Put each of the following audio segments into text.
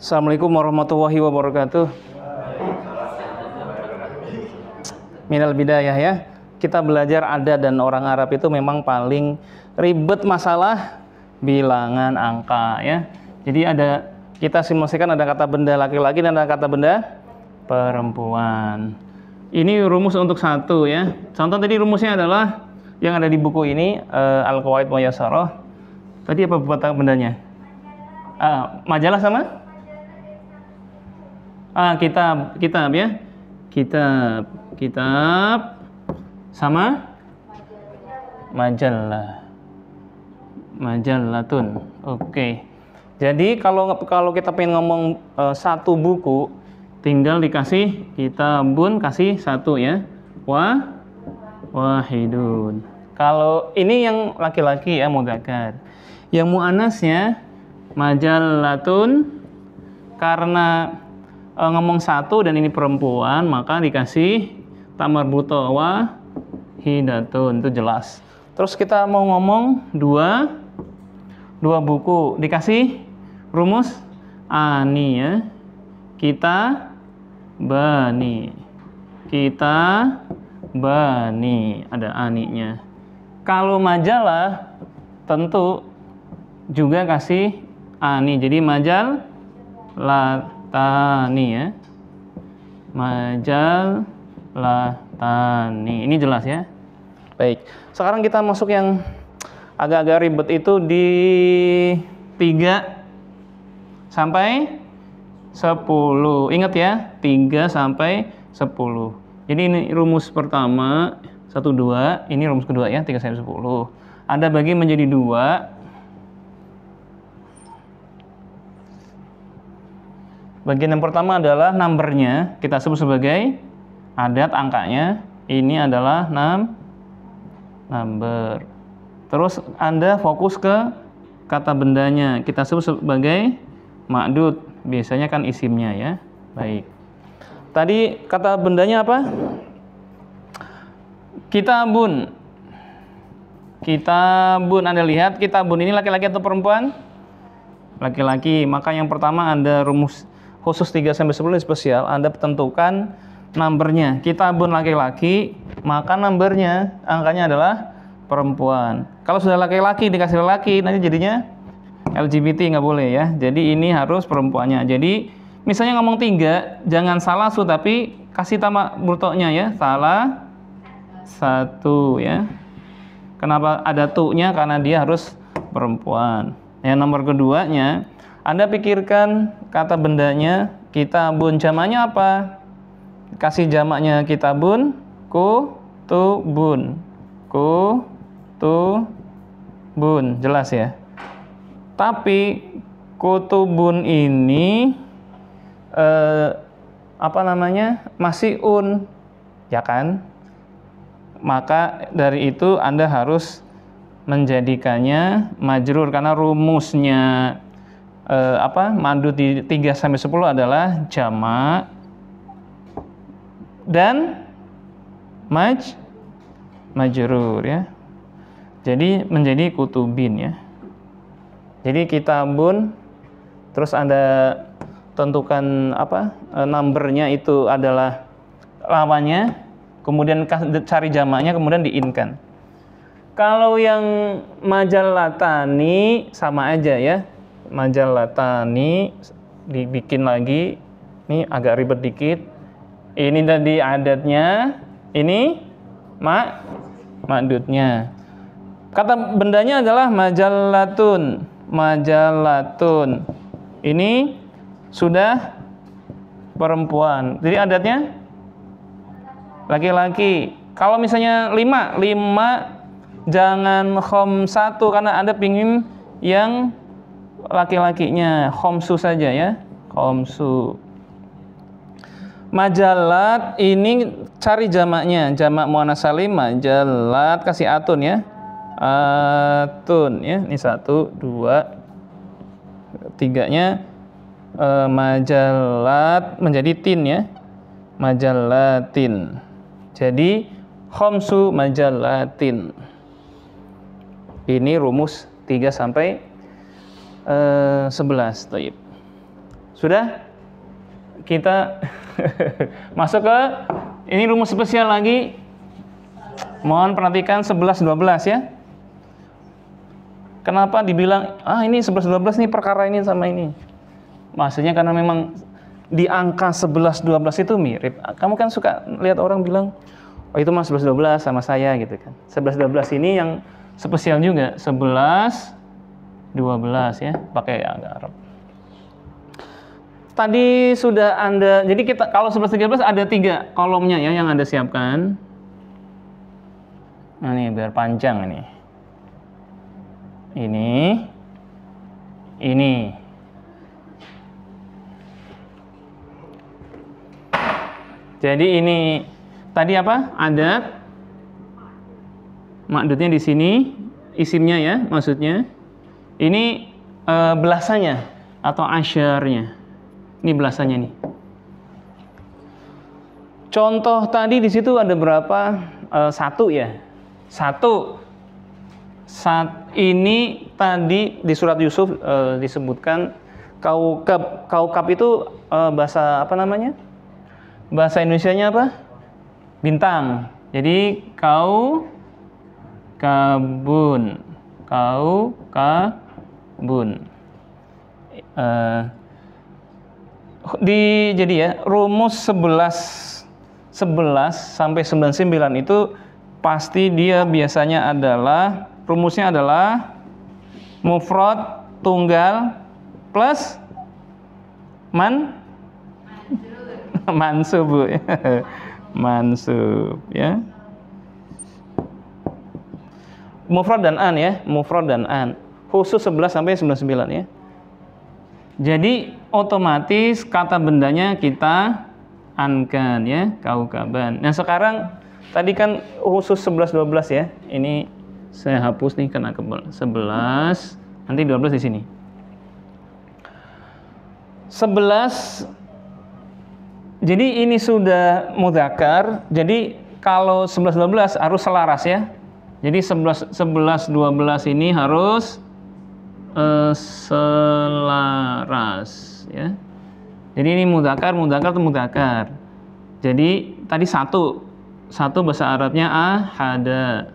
Assalamualaikum warahmatullahi wabarakatuh. Minal bidayah ya. Kita belajar adat dan orang Arab itu memang paling ribet masalah bilangan angka ya. Jadi kita simulasikan ada kata benda laki-laki dan ada kata benda perempuan. Ini rumus untuk satu ya. Contoh tadi rumusnya adalah yang ada di buku ini Al-Qawaid Muyassarah. Tadi apa kata bendanya? Majalah sama? Kitab ya. Kitab sama majallatun. Oke. Jadi kalau kita pengen ngomong satu buku, tinggal dikasih kitabun, kasih satu ya. Wahidun. Kalau ini yang laki-laki ya, mudzakkar. Yang muannasnya majallatun, karena ngomong satu dan ini perempuan, maka dikasih tamar buto wahidatun, itu jelas. Terus kita mau ngomong dua buku, dikasih rumus ani ya. Kita bani, ada aninya. Kalau majalah tentu juga kasih ani, jadi majal latani ya, majal latani, ini jelas ya. Baik, sekarang kita masuk yang agak-agak ribet, itu di 3 sampai 10. Ingat ya, 3 sampai 10. Jadi ini rumus pertama 1, 2, ini rumus kedua ya, 3 sampai 10. Anda bagi menjadi 2. Bagian yang pertama adalah numbernya, kita sebut sebagai adat angkanya. Ini adalah number. Terus Anda fokus ke kata bendanya, kita sebut sebagai ma'dud. Biasanya kan isimnya ya. Baik. Tadi kata bendanya apa? Kitabun. Anda lihat kitabun ini laki-laki atau perempuan? Laki-laki. Maka yang pertama Anda rumus khusus 3 sampai 10 ini spesial, Anda tentukan numbernya. Kitabun laki-laki, maka numbernya, angkanya adalah perempuan. Kalau sudah laki-laki dikasih laki, nanti jadinya LGBT, nggak boleh ya. Jadi ini harus perempuannya. Jadi misalnya ngomong 3, jangan salah tapi kasih tamak burtonya ya. Salah satu ya. Kenapa ada tu-nya? Karena dia harus perempuan. Yang nomor keduanya, Anda pikirkan kata bendanya, kitabun, jamaknya apa? Kasih jamaknya kitabun, kutubun. Kutubun, jelas ya. Tapi kutubun ini masih ya kan? Maka dari itu Anda harus menjadikannya majrur, karena rumusnya ma'dud di 3 sampai 10 adalah jamak dan majrur ya. Jadi menjadi kutubin ya. Jadi kitabun, terus Anda tentukan numbernya itu adalah lawannya, kemudian cari jamaknya, kemudian diinkan. Kalau yang majallatani sama aja ya. Majallatani dibikin lagi, ini agak ribet dikit. Ini tadi adatnya, ini ma'dudnya. Kata bendanya adalah majallatun. Ini sudah perempuan. Jadi adatnya laki-laki. Kalau misalnya 5 jangan khomsatu, karena Anda pingin yang laki-lakinya, khomsu saja ya, khomsu. Majallat ini cari jamaknya, jamak muannats salim, majallat, kasih atun ya, atun ya. Ini 1, 2, 3-nya majallat menjadi tin ya, majallatin. Jadi khomsu majallatin. Ini rumus 3 sampai 11. Taib. Sudah? Kita masuk ke ini rumus spesial lagi. Mohon perhatikan 11 12 ya. Kenapa dibilang ini 11 12 nih perkara ini sama ini? Maksudnya karena memang di angka 11 12 itu mirip. Kamu kan suka lihat orang bilang, "Oh, itu mah 11 12 sama saya," gitu kan. 11 12 ini yang spesial juga. 11 12 ya, pakai angka Arab. Tadi sudah Anda, jadi kita kalau 11 13 ada 3 kolomnya ya yang Anda siapkan. Nah, ini biar panjang ini. Ini. Jadi ini tadi apa? Adat. Makdudnya di sini, isimnya ya, maksudnya. Ini belasannya atau asyarnya. Ini belasannya nih. Contoh tadi di situ ada berapa? 1 ya. 1. Ini tadi di surat Yusuf disebutkan kaukab. Kaukab itu bahasa apa namanya? Bahasa Indonesianya apa? Bintang. Jadi kaukabun. Jadi ya rumus 11 sampai 99 itu pasti dia biasanya adalah rumusnya adalah mufrad tunggal plus mansub mansub ya. Mufrad dan an ya, mufrad dan an. Khusus 11 sampai 99 ya. Jadi otomatis kata bendanya kita ankan ya, kaukaban. Nah, sekarang tadi kan khusus 11 12 ya. Ini saya hapus nih karena 11, nanti 12 di sini. 11. Jadi ini sudah mudzakkar. Jadi kalau 11 12 harus selaras ya. Jadi 11 12 ini harus selaras ya. Jadi ini mudzakkar itu mudzakkar. Jadi tadi satu bahasa Arabnya ahada.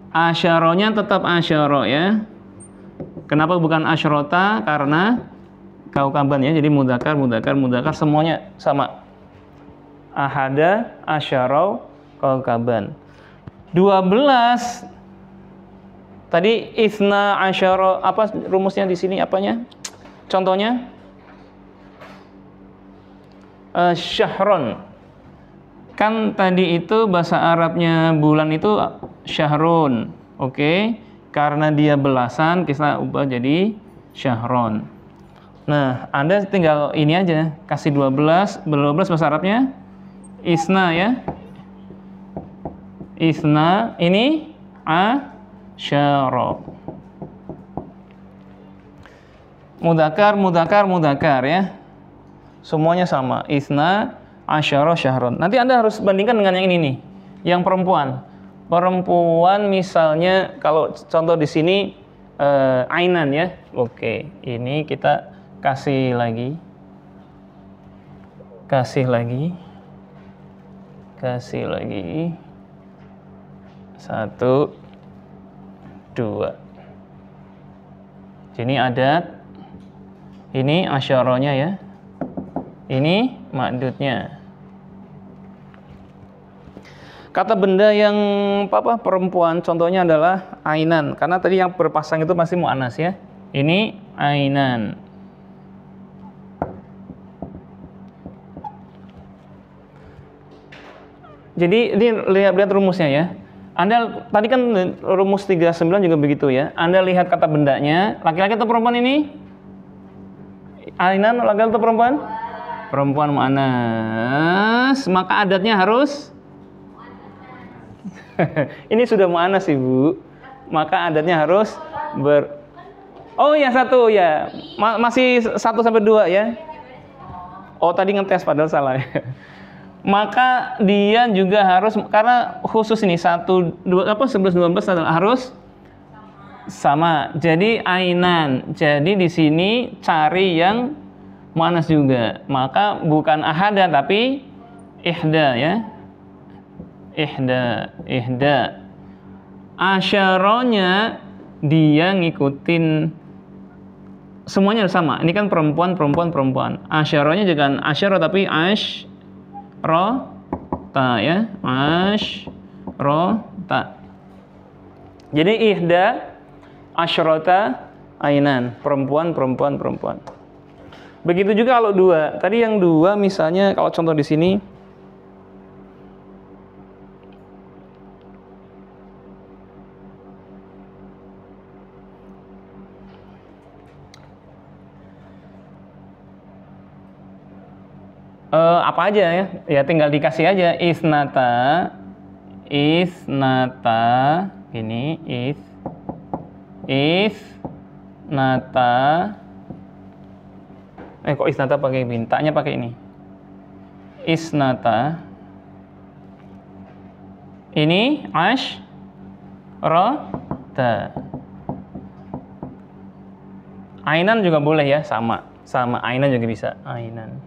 Asyaronya tetap asyaro ya. Kenapa bukan asyrota? Karena kaukaban ya. Jadi mudzakkar semuanya sama. Ahada, asyaro, kaukaban. 12 tadi isna asyara, apa rumusnya di sini apanya? Contohnya syahron. Kan tadi itu bahasa Arabnya bulan itu syahrun. Oke. Karena dia belasan kita ubah jadi syahron. Nah, Anda tinggal ini aja, kasih 12 bahasa Arabnya isna ya. Isna ini asyara. Mudzakkar ya. Semuanya sama. Isna asyara syahron. Nanti Anda harus bandingkan dengan yang ini nih. Yang perempuan. Perempuan misalnya kalau contoh di sini ainan ya. Oke, ini kita kasih lagi. Kasih lagi. 1 2. Ini adat. Ini asyaronya ya. Ini makdudnya. Kata benda yang perempuan contohnya adalah ainan. Karena tadi yang berpasang itu masih muannas ya. Ini ainan. Jadi ini lihat rumusnya ya. Anda tadi kan rumus 39 juga begitu ya. Anda lihat kata bendanya, laki-laki atau perempuan ini? Ainan laki-laki atau perempuan? Perempuan muannas, maka adatnya harus ini sudah muannas Ibu. Maka adatnya harus Oh ya 1 ya. Masih 1 sampai 2 ya. Oh tadi ngetes padahal salah ya. Maka dia juga harus, karena khusus ini 11 12 adalah harus sama. Jadi ainan. Jadi di sini cari yang muannas juga. Maka bukan ahada tapi ihda ya. Ihda. Asyaronya dia ngikutin semuanya sama. Ini kan perempuan. Asyaronya jangan asyaro tapi ta ya. Ta. Jadi ihda asyrota ainan, perempuan. Begitu juga kalau dua. Tadi yang dua misalnya kalau contoh di sini apa aja ya? Ya tinggal dikasih aja isnata ini isnata. Kok isnata pakai bintanya pakai ini? Isnata. Ini rota. Ainan juga boleh ya, sama ainan juga bisa. Ainan.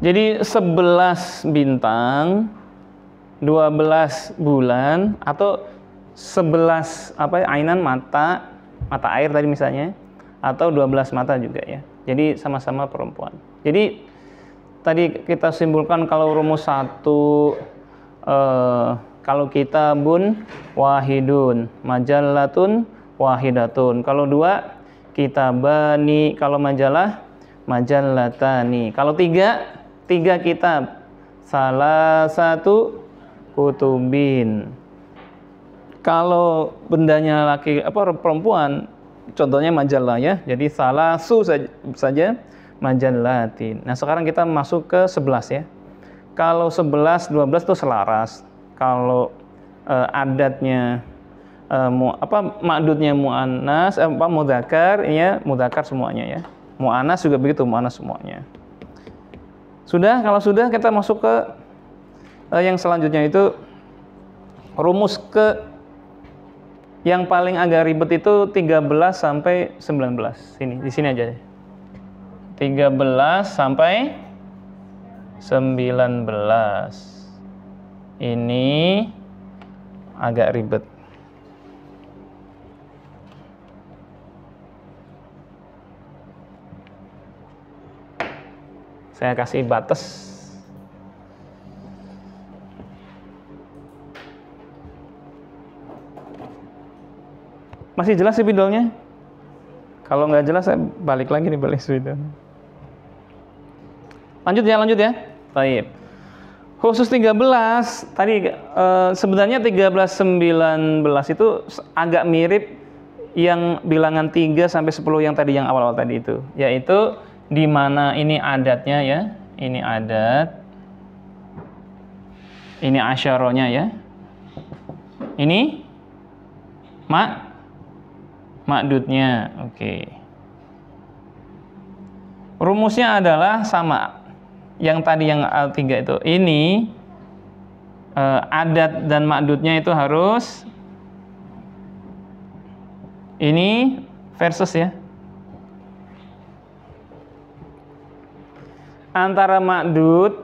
Jadi 11 bintang, 12 bulan, atau 11 ainan mata air tadi misalnya, atau 12 mata juga ya. Jadi sama-sama perempuan. Jadi tadi kita simpulkan kalau rumus 1 kalau kitabun wahidun, majallatun wahidatun. Kalau 2 kitabani, kalau majallatani. Kalau 3 kitab, salah satu kutubin. Kalau bendanya perempuan, contohnya majalah ya. Jadi salah saja majallatin. Nah, sekarang kita masuk ke 11 ya. Kalau 11, 12 itu selaras. Kalau adatnya ma'dudnya muannas, mudzakkar ya, mudzakkar semuanya ya. Muannas juga begitu, muannas semuanya. Sudah, kalau sudah kita masuk ke yang selanjutnya itu rumus ke yang paling agak ribet itu 13 sampai 19. Di sini aja. 13 sampai 19. Ini agak ribet. Saya kasih batas. Masih jelas spidolnya? Kalau nggak jelas saya balik lagi nih balik spidol. Lanjut ya. Baik. Khusus 13 tadi sebenarnya 13 19 itu agak mirip yang bilangan 3 sampai 10 yang tadi yang awal-awal tadi itu, yaitu di mana ini adatnya ya, ini adat, ini asyaronya ya, ini ma'dudnya. Oke. Rumusnya adalah sama yang tadi yang al-3 itu. Ini adat dan ma'dudnya itu harus ini versus ya. Antara ma'dud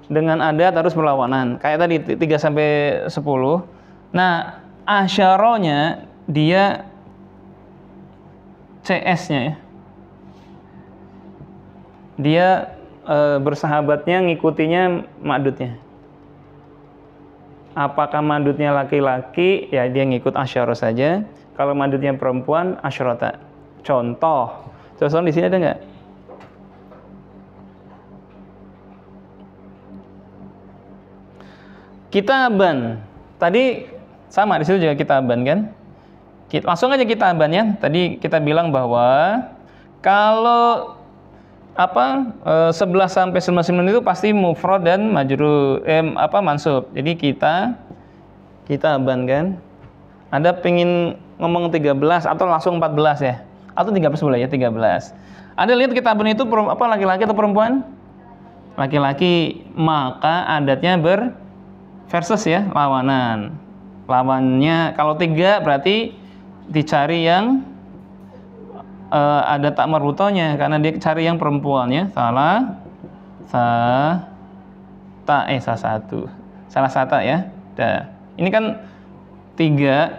dengan adat harus berlawanan. Kayak tadi 3 sampai 10. Nah, asyaronya dia CS-nya ya. Dia bersahabatnya ngikutinya ma'dudnya. Apakah ma'dudnya laki-laki, ya dia ngikut asyaro saja. Kalau ma'dudnya perempuan, asyrota. Contoh di sini ada nggak? Kitaban. Tadi sama di situ juga kitaban kan? Langsung aja kitaban ya. Tadi kita bilang bahwa kalau 11 sampai 19 itu pasti mufrad dan majrur mansub. Jadi kitaban kan? Anda pengen ngomong 13 atau langsung 14 ya? Atau 13 boleh ya, 13. Anda lihat kitaban itu laki-laki atau perempuan? Laki-laki, maka adatnya versus ya, lawanan. Lawannya kalau 3 berarti dicari yang ada tak marbutohnya, karena dia cari yang perempuan ya. Salah satu. Salah satu ya. Dah. Ini kan 3.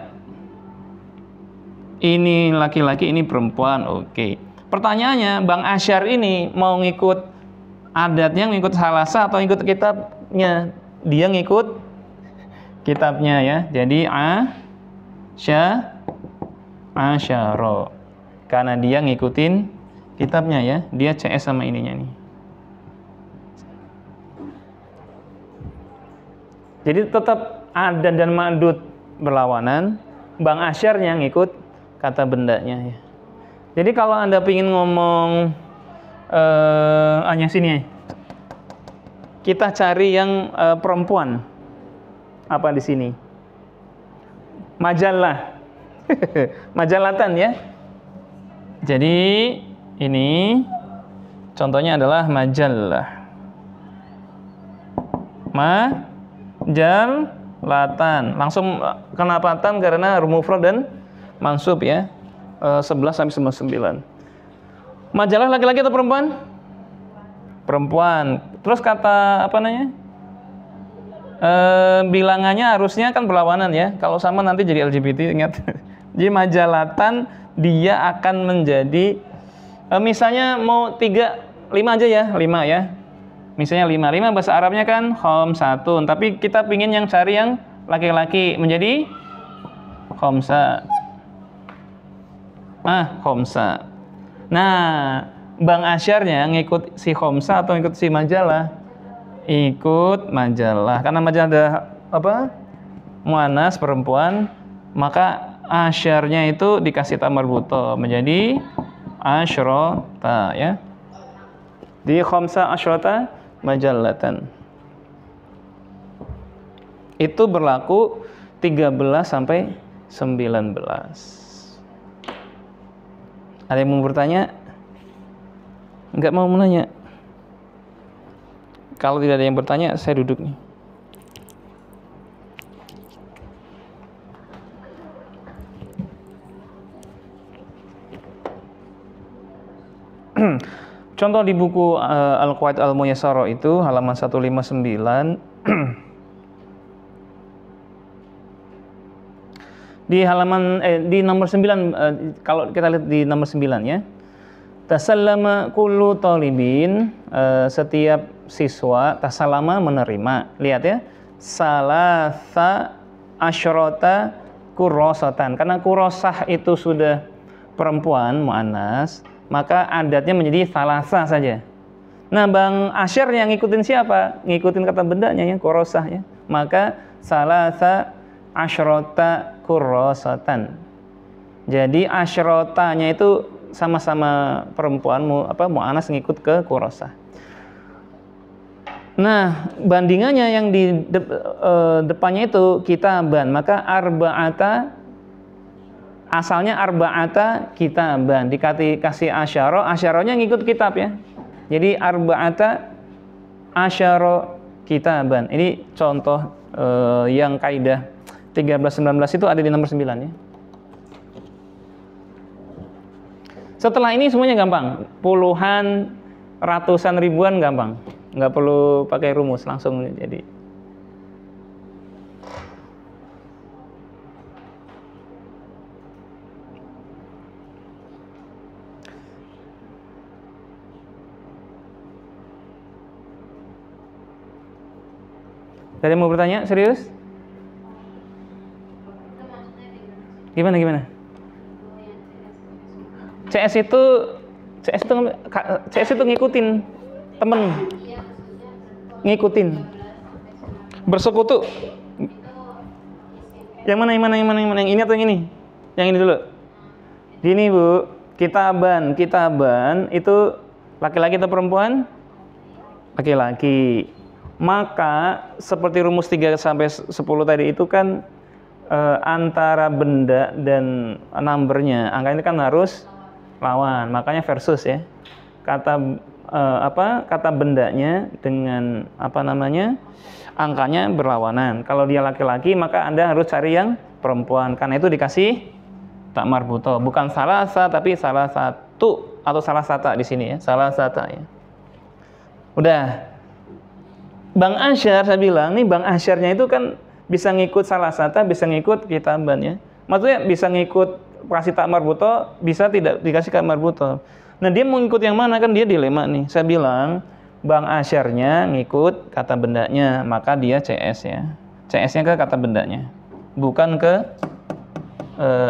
Ini laki-laki, ini perempuan. Oke. Pertanyaannya, Bang Asyar ini mau ngikut adatnya, ngikut salasa atau ngikut kitabnya? Dia ngikut kitabnya ya. Jadi asyara. Karena dia ngikutin kitabnya ya. Dia CS sama ininya nih. Jadi tetap adat dan ma'dud berlawanan. Bang Asyarnya ngikut kata bendanya ya. Jadi kalau Anda ingin ngomong hanya sini, kita cari yang perempuan. Apa di sini? Majalah. Majalatan ya. Jadi ini contohnya adalah majalah. Majalatan. Langsung kenapa tan? Karena mufrad dan mansub ya. 11 sampai 99. Majalah laki-laki atau perempuan? Perempuan. Terus kata apa namanya? Bilangannya harusnya kan berlawanan ya. Kalau sama nanti jadi LGBT, ingat. Jadi majalatan dia akan menjadi misalnya mau 5 aja ya, 5 ya. Misalnya 5 bahasa Arabnya kan khamsatun, tapi kita pingin yang cari yang laki-laki menjadi khamsa. Khamsa. Nah, Bang Asyarnya ngikut si khamsa atau ngikut si majalah? Ikut majalah. Karena majalah ada apa? Muannas perempuan, maka Asyarnya itu dikasih tamar buto menjadi asyrota ya. Di khamsa asyrota majalatan. Itu berlaku 13 sampai 19. Ada yang mau bertanya? Enggak mau menanya? Kalau tidak ada yang bertanya, saya duduk nih. Contoh di buku Al-Qawaid Al-Muyassarah itu halaman 159. Di halaman di nomor 9 kalau kita lihat di nomor 9 ya. Tasallama kullu talibin, setiap siswa tasallama menerima. Lihat ya. Salasa asyrota kurrasatan. Karena kurrasah itu sudah perempuan muannas, maka adatnya menjadi salasa saja. Nah, Bang Asyar yang ngikutin siapa? Ngikutin kata bendanya ya, kurrasah ya. Maka salasa asyrota kurrasatan. Jadi asyrotanya itu sama-sama perempuan muannas ngikut ke kurrasah. Nah, bandingannya yang di depannya itu kitaban, maka arba'ata asalnya arba'ata kitaban, dikasih asyara, asyaranya ngikut kitab ya. Jadi arba'ata asyara kitaban. Ini contoh yang kaidah 13-19 itu ada di nomor 9 ya. Setelah ini semuanya gampang. Puluhan, ratusan, ribuan gampang. Nggak perlu pakai rumus, langsung jadi. Ada yang mau bertanya? Serius? Gimana? CS itu ngikutin temen, ngikutin bersekutu. Yang mana yang ini atau yang ini? Yang ini dulu. Gini Bu, kitaban itu laki-laki atau perempuan? Laki-laki. Maka seperti rumus 3 sampai 10 tadi itu kan antara benda dan numbernya, angka ini kan harus lawan, makanya versus ya. Kata bendanya dengan angkanya berlawanan. Kalau dia laki-laki maka Anda harus cari yang perempuan. Karena itu dikasih tak marbuto. Bukan salasa tapi salah satu atau salah sata di sini ya. Salah sata ya. Udah. Bang Asyar saya bilang nih, Bang Asyarnya itu kan bisa ngikut salah sata, bisa ngikut kitaban ya. Maksudnya bisa ngikut kasih tak marbuto, bisa tidak dikasih tak marbuto. Nah dia mau ngikut yang mana kan dia dilema nih. Saya bilang Bang Asyarnya ngikut kata bendanya, maka dia CS ya. CS-nya ke kata bendanya, bukan ke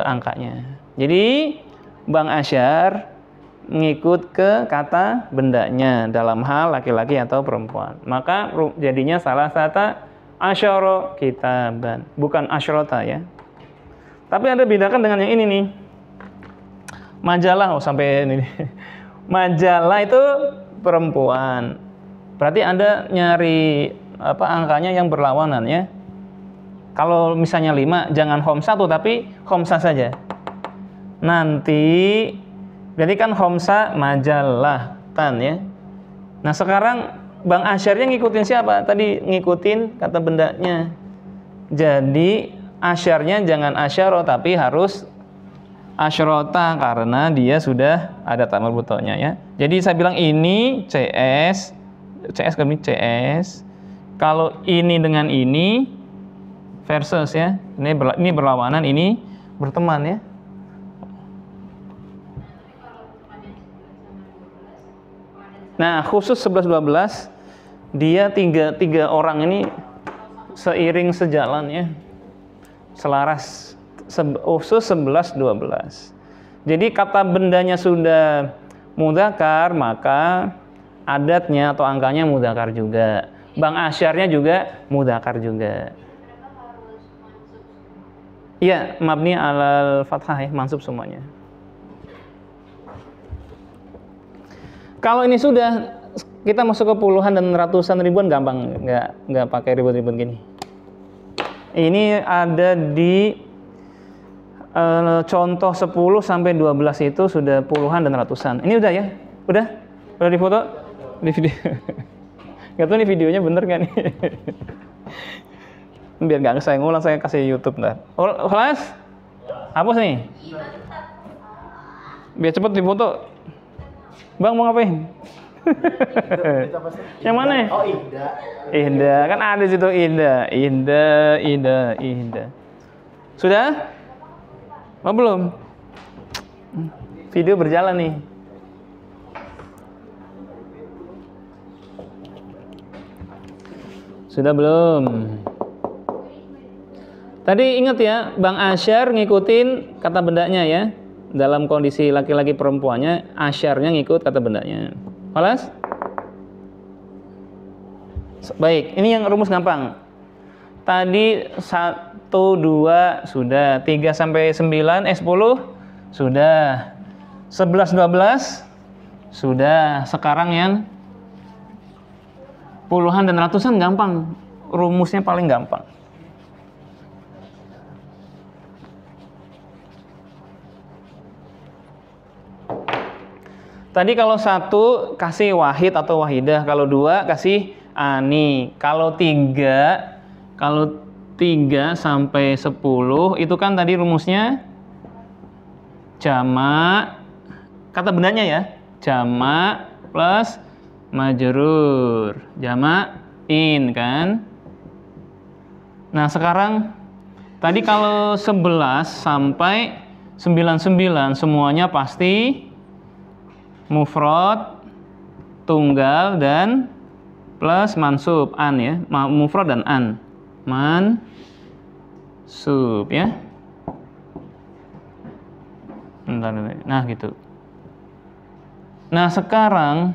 angkanya. Jadi Bang Asyar ngikut ke kata bendanya dalam hal laki-laki atau perempuan. Maka jadinya salah sata asyara kitaban, bukan asyrota ya. Tapi Anda bedakan dengan yang ini nih. Majalah, sampai ini. Majalah itu perempuan. Berarti Anda nyari angkanya yang berlawanan ya. Kalau misalnya 5, jangan homsa tapi homsa saja. Nanti berarti kan homsa majalah tan ya. Nah sekarang Bang Asyarnya ngikutin siapa? Tadi ngikutin kata bendanya. Jadi asyarnya jangan asyaro tapi harus asyrota karena dia sudah ada tak marbutonya ya. Jadi saya bilang ini CS kami CS. Kalau ini dengan ini versus ya. Ini berlawanan, ini berteman ya. Nah, khusus 11-12 dia tiga orang ini seiring sejalan ya. Selaras khusus 11-12. Jadi kata bendanya sudah mudzakkar, maka adatnya atau angkanya mudzakkar juga. Bang Asyarnya juga mudzakkar juga. Iya, mabni alal fathah ya, mansub semuanya. Kalau ini sudah kita masuk ke puluhan dan ratusan ribuan gampang, nggak pakai ribut-ribut gini. Ini ada di contoh 10 sampai 12 itu sudah puluhan dan ratusan. Ini udah ya? Udah difoto? Di video. Nggak tahu nih videonya bener nggak nih? Biar nggak saya ngulang, saya kasih YouTube ntar. Kelas? Hapus nih. Biar cepet difoto. Bang mau ngapain? Yang mana? Oh, Indah. Indah, kan ada di situ Indah. Sudah? Oh, belum? Video berjalan nih. Sudah belum? Tadi ingat ya, Bang Asyar ngikutin kata bendanya ya. Dalam kondisi laki-laki perempuannya, asyarnya ngikut kata bendanya. Kelas? Baik, ini yang rumus gampang. Tadi 1, 2 sudah, 3 sampai 9, 10 sudah, 11, 12 sudah. Sekarang yang puluhan dan ratusan gampang. Rumusnya paling gampang. Tadi kalau 1 kasih wahid atau wahidah, kalau 2 kasih ani, kalau 3 sampai 10 itu kan tadi rumusnya jamak, kata bendanya ya, jamak plus majrur, jama'in kan. Nah sekarang tadi kalau 11 sampai 99 semuanya pasti mufrad, tunggal, dan plus mansub, an ya, mufrad dan an, mansub ya. Nah gitu. Nah sekarang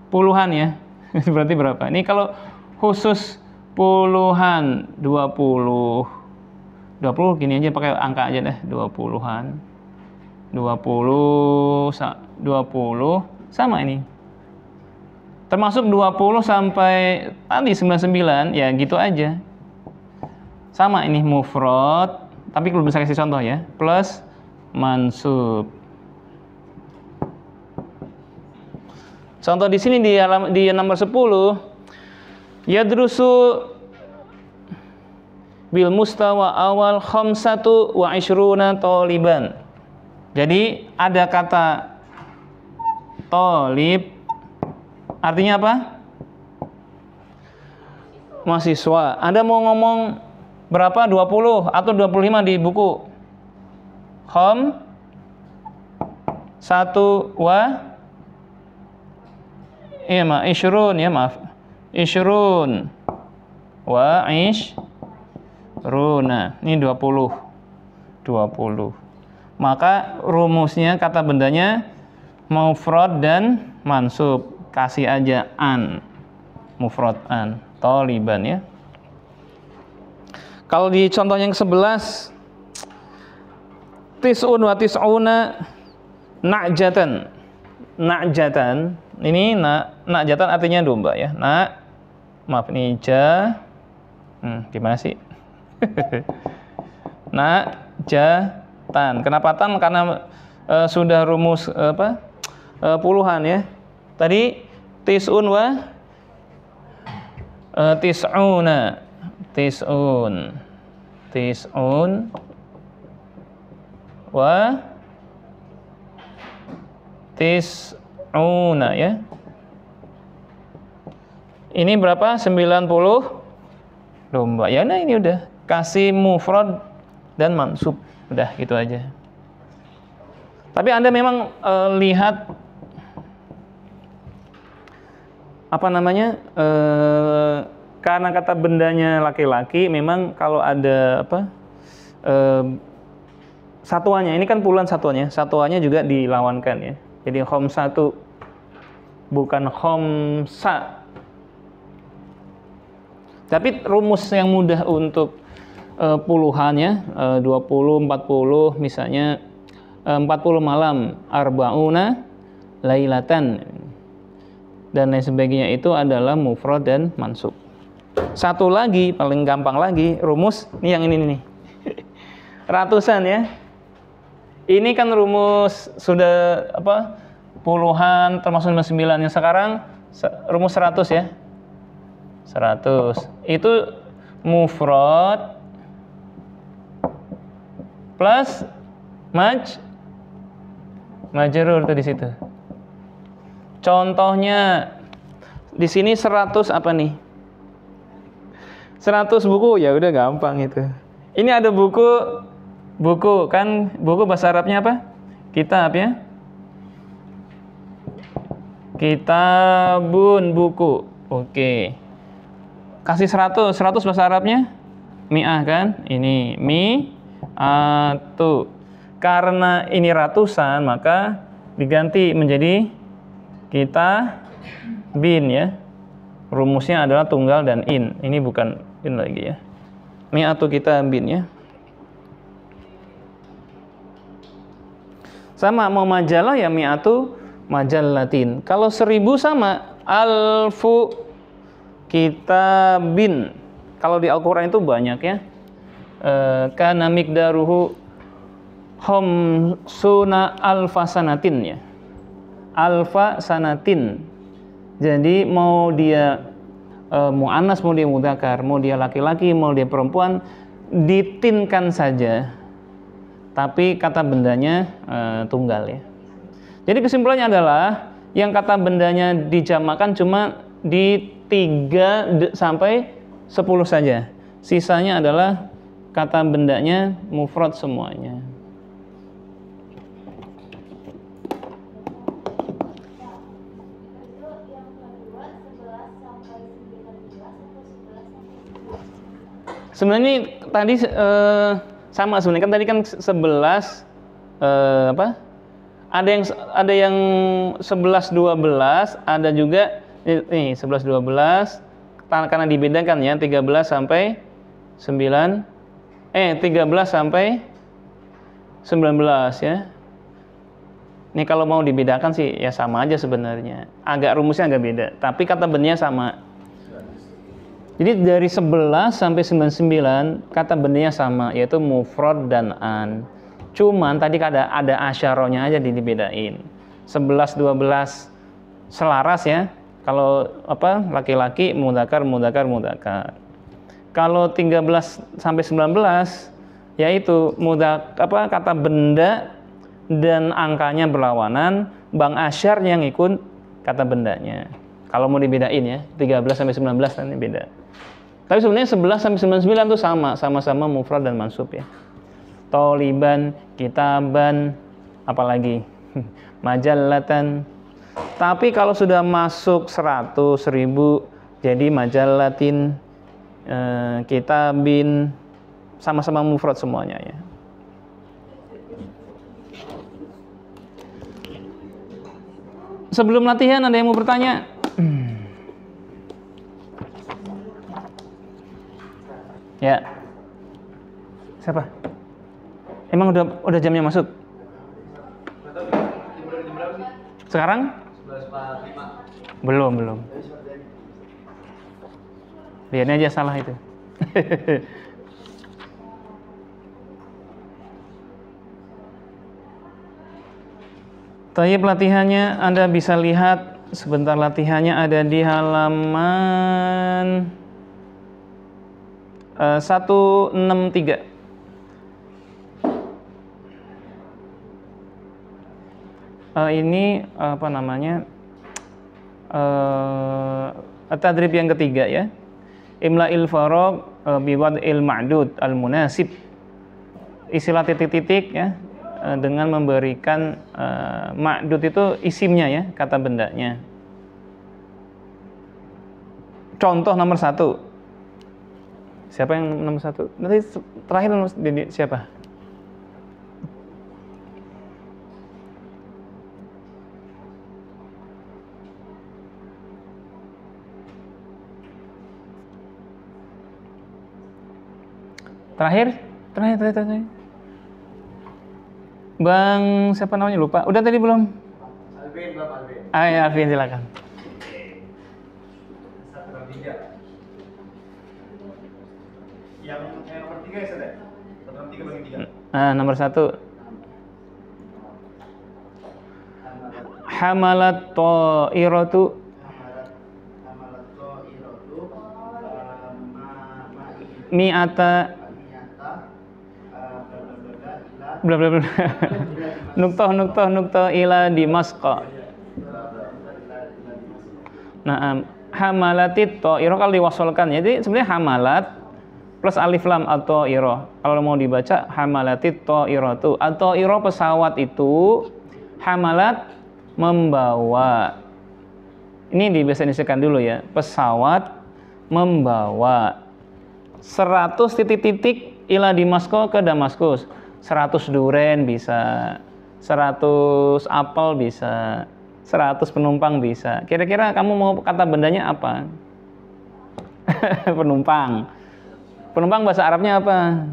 puluhan ya. Berarti berapa? Ini kalau khusus puluhan 20 gini aja, pakai angka aja deh, 20-an. 20 sama ini. Termasuk 20 sampai tadi 99 ya gitu aja. Sama ini mufrad, tapi belum bisa kasih contoh ya, plus mansub. Contoh di sini di nomor 10 Yadrusu bil mustawa awal khamsatu wa ishruna taliban. Jadi ada kata talib, artinya apa? Mahasiswa. Anda mau ngomong berapa? 20 atau 25 di buku? Satu wa ishrun, ya maaf. Ishrun wa ishruna. Ini 20. Maka rumusnya, kata bendanya mufrad dan mansub. Kasih aja an. Mufrad an. Taliban, ya. Kalau di contoh yang 11, tis'un wa tis'una na'jatan. Na'jatan, ini na'jatan artinya domba, ya. Maaf ini gimana sih? Na'jatan. Kenapa tan? Karena sudah rumus puluhan, ya. Tadi tis'un wa tis'una. Tis'un wa tis'una, ya. Ini berapa? 90 domba. Ya, nah ini udah kasih mufrad dan mansub. Udah gitu aja. Tapi Anda memang lihat karena kata bendanya laki-laki, memang kalau ada satuannya, ini kan puluhan satuannya juga dilawankan, ya. Jadi khamsatu bukan khamsa. Tapi rumus yang mudah untuk puluhan, ya, 20, 40 misalnya, 40 malam, arba'una lailatan dan lain sebagainya, itu adalah mufrad dan mansub. Satu lagi, paling gampang lagi, rumus ini yang ini nih. Ratusan, ya. Ini kan rumus sudah puluhan termasuk 99, yang sekarang rumus 100, ya. 100. Itu mufrad plus majrur tuh di situ. Contohnya di sini 100 apa nih? 100 buku, ya udah gampang itu. Ini ada buku kan, buku bahasa Arabnya apa? Kitab, ya. Kitabun, buku. Oke. Kasih 100 bahasa Arabnya mi'ah kan? Ini mi'atu. Karena ini ratusan, maka diganti menjadi kitabin, ya. Rumusnya adalah tunggal dan in. Ini bukan in lagi, ya. Mi'atu kitabin, ya. Sama mau majalah, ya mi'atu majallatin. Kalau 1000 sama alfu kitabin. Kalau di Al-Quran itu banyak, ya. Kana miqdaruhu khamsuna alfa sanatin, ya. Alfa sanatin. Jadi mau dia mu'annas, mau dia mudzakkar, mau dia laki-laki, mau dia perempuan, ditinkan saja. Tapi kata bendanya tunggal, ya. Jadi kesimpulannya adalah yang kata bendanya dijamakan cuma di 3 sampai 10 saja. Sisanya adalah kata bendanya mufrad semuanya. Sebenarnya ini tadi sama sebenarnya kan, tadi kan 11 ada yang 11 12, ada juga nih 11 12 karena dibedakan, ya, 13 sampai 13 sampai 19, ya. Ini kalau mau dibedakan sih ya sama aja sebenarnya. Rumusnya agak beda, tapi kata bendanya sama. Jadi dari 11 sampai 99 kata bendanya sama, yaitu mufrad dan an. Cuman tadi ada asyarohnya aja dibedain. 11 12 selaras, ya. Kalau apa? Laki-laki mudzakkar, mudzakkar, mudzakkar. Kalau 13 sampai 19 yaitu kata benda dan angkanya berlawanan, Bang Asyar yang ikut kata bendanya. Kalau mau dibedain ya, 13 sampai 19 ini beda. Tapi sebenarnya 11 sampai 99 itu sama-sama mufrad dan mansub ya. Toliban, kitaban, apalagi majallatan. Tapi kalau sudah masuk 100, 1000, jadi majallatin, kitabin, sama-sama mufrad semuanya ya. Sebelum latihan ada yang mau bertanya? Ya. Siapa? Emang udah jamnya masuk? Sekarang? 11.45. Belum. Biarnya aja salah itu. Tayyib latihannya Anda bisa lihat sebentar, latihannya ada di halaman 163. Ini apa namanya? Tadrib yang ketiga ya. Imla'il faragh biwad'il ma'dud al-munasib. Istilah titik-titik ya, dengan memberikan ma'dud itu isimnya ya, kata bendanya. Contoh nomor 1. Siapa yang nomor 1? Nanti terakhir nomor siapa? Terakhir. Bang, siapa namanya lupa. Udah tadi belum? Alvin, Bang Alvin. Ya, Alvin silakan. 163. Yang nomor 3 ya, Saudara? Nomor 3 bagi 3. Nomor 1. Hamalat ta'iratu mi'ata bla bla bla. Nuktah ila Dimasqa. Nah, hamalatit ta'irah kalau diwasolkan. Jadi sebenarnya hamalat plus alif lam atau ta'irah. Kalau mau dibaca hamalatit ta'iratu. At-ta'irah pesawat itu, hamalat membawa. Ini bahasa Indonesiakan dulu ya. Pesawat membawa 100 titik-titik ila Dimasqa ke Damaskus. 100 duren bisa, 100 apel bisa, 100 penumpang bisa. Kira-kira kamu mau kata bendanya apa? Penumpang. Penumpang bahasa Arabnya apa?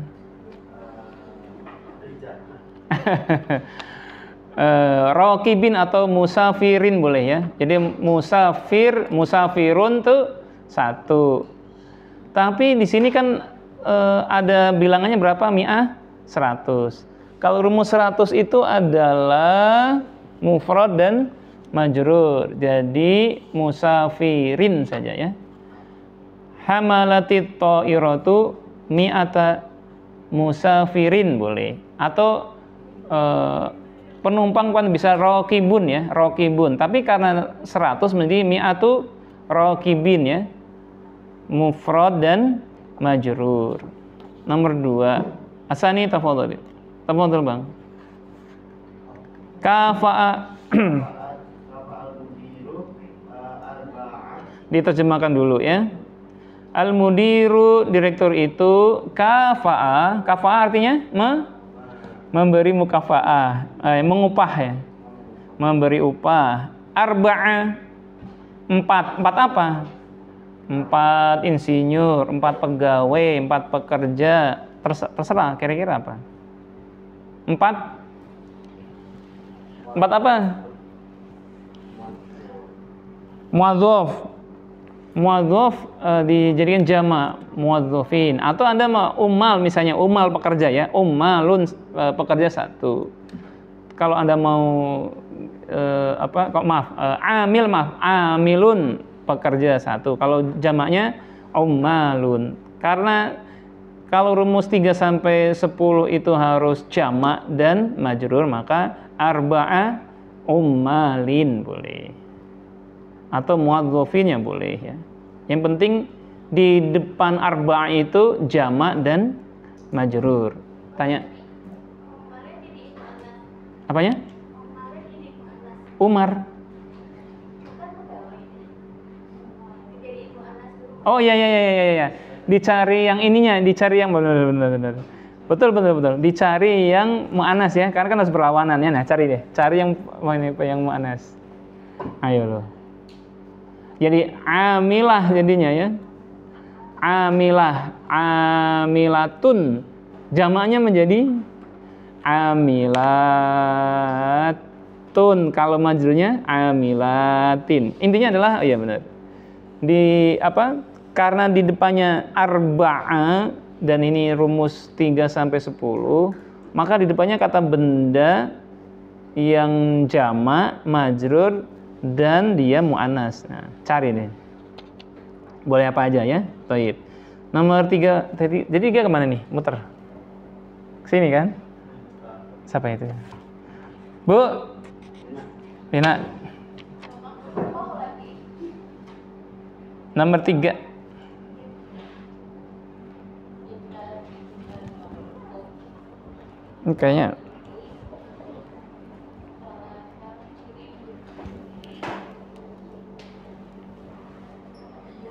Rokibin atau musafirin boleh ya. Jadi musafirun tuh 1. Tapi di sini kan ada bilangannya berapa? Mi'ah 100. Kalau rumus 100 itu adalah mufrad dan majrur. Jadi musafirin saja ya. Hamalatit ta'iratu mi'ata musafirin boleh. Atau penumpang kan bisa rokibun ya, rokibun. Tapi karena 100 menjadi mi'atu rokibin ya. Mufrad dan majrur. Nomor 2. Asani tafadhal. Tafadhal Bang. Kafa'a. Diterjemahkan dulu ya. Al-mudiru, direktur itu, kafa'a. Kafa'a artinya memberi mukafa'ah, mengupah ya. Memberi upah. Arba'a, 4 apa? 4 insinyur, 4 pegawai, 4 pekerja. Terserah, kira-kira apa? 4 apa? Muadzaf dijadikan jama, muadzafin. Atau Anda mau ummal, misalnya ummal pekerja ya, ummalun pekerja 1. Kalau Anda mau amilun pekerja satu. Kalau jamaknya ummalun. Karena kalau rumus 3 sampai 10 itu harus jamak dan majrur, maka arba'a ummalin boleh. Atau muadzdhofinnya boleh ya. Yang penting di depan arba'a itu jamak dan majrur. Tanya. Apanya? Umar. Oh iya. Dicari yang ininya, dicari yang benar. Betul. Dicari yang mu'annas ya, karena kan harus berlawanan ya. Nah, cari deh. Cari yang mu'annas. Ayo loh. Jadi amilah jadinya ya. Amilatun. Jamaknya menjadi amilatun. Kalau majrurnya amilatin. Intinya adalah iya benar. Karena di depannya arba'a dan ini rumus 3 sampai 10, maka di depannya kata benda yang jamak, majrur dan dia muannas. Nah, cari nih. Boleh apa aja ya? Baik. Nomor 3 jadi 3 kemana nih? Muter. Kesini kan? Siapa itu? Bu. Lina. Nomor 3. Ini kayaknya